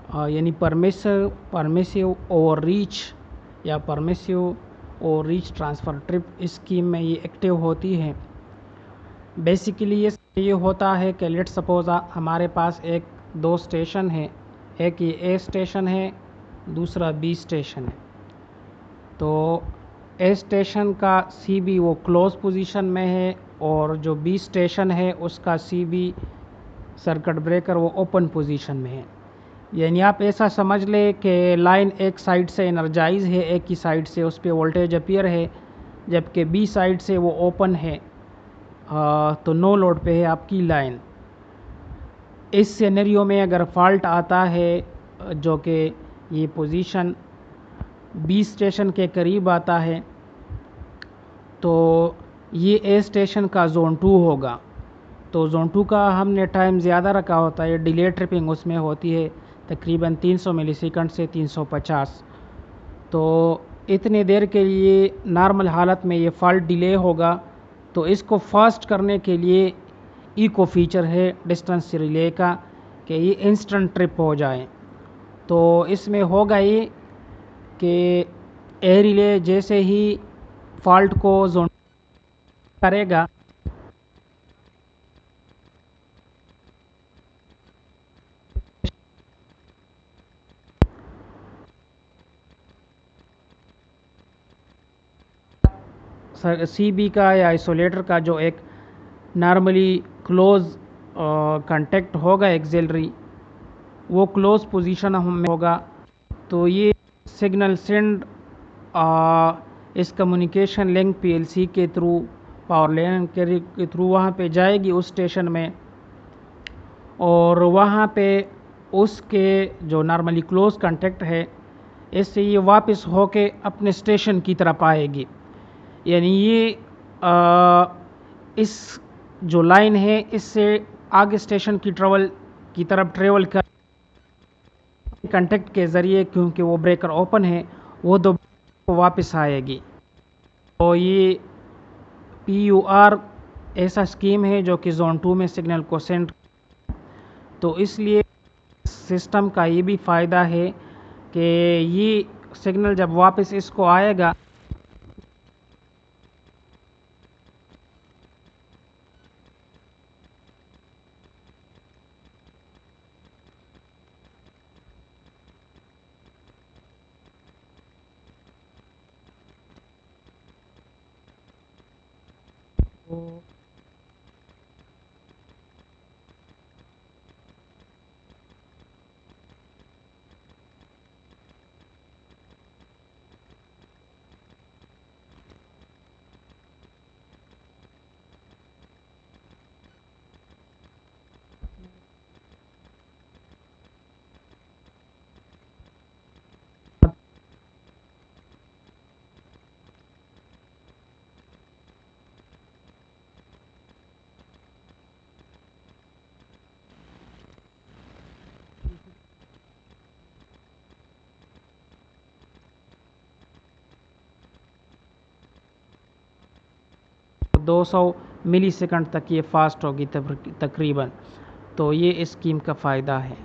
यानी permissive over reach या permissive over reach transfer trip scheme में ये एक्टिव होती है। बेसिकली ये होता है कि लेट्स सपोज हमारे पास दो स्टेशन है, एक ये ए स्टेशन है, दूसरा बी स्टेशन है। तो ए स्टेशन का सी बी वो क्लोज पोजीशन में है और जो बी स्टेशन है उसका सी बी सर्किट ब्रेकर वो ओपन पोजीशन में है। यानी आप ऐसा समझ लें कि लाइन एक साइड से एनर्जाइज है, एक ही साइड से उस पर वोल्टेज अपीयर है, जबकि बी साइड से वो ओपन है, तो नो लोड पे है आपकी लाइन। इस सिनेरियो में अगर फॉल्ट आता है जो कि ये पोजीशन बी स्टेशन के करीब आता है, तो ये ए स्टेशन का जोन 2 होगा। तो जोन 2 का हमने टाइम ज़्यादा रखा होता है, डिले ट्रिपिंग उसमें होती है तकरीबन 300 मिलीसेकंड से 350। तो इतनी देर के लिए नॉर्मल हालत में ये फॉल्ट डिले होगा। तो इसको फास्ट करने के लिए इको फीचर है डिस्टेंस रिले का कि ये इंस्टेंट ट्रिप हो जाए। तो इसमें होगा ये कि ए रिले जैसे ही फॉल्ट को जोन करेगा, सी बी का या आइसोलेटर का जो एक नॉर्मली क्लोज कांटेक्ट होगा एक्सिलरी, वो क्लोज पोजीशन में होगा। तो ये सिग्नल सेंड इस कम्युनिकेशन लिंक पीएलसी के थ्रू, पावर लाइन के थ्रू वहाँ पे जाएगी उस स्टेशन में, और वहाँ पे उसके जो नॉर्मली क्लोज कांटेक्ट है इससे ये वापस होके अपने स्टेशन की तरफ आएगी। यानी ये इस जो लाइन है इससे आगे स्टेशन की तरफ ट्रेवल कर कांटेक्ट के ज़रिए, क्योंकि वो ब्रेकर ओपन है, वो दो वापस आएगी। तो ये PUR ऐसा स्कीम है जो कि जोन 2 में सिग्नल को सेंड। तो इसलिए सिस्टम का ये भी फ़ायदा है कि ये सिग्नल जब वापस इसको आएगा, तो 200 मिली सेकंड तक ये फास्ट होगी तकरीबन। तो ये इस स्कीम का फ़ायदा है।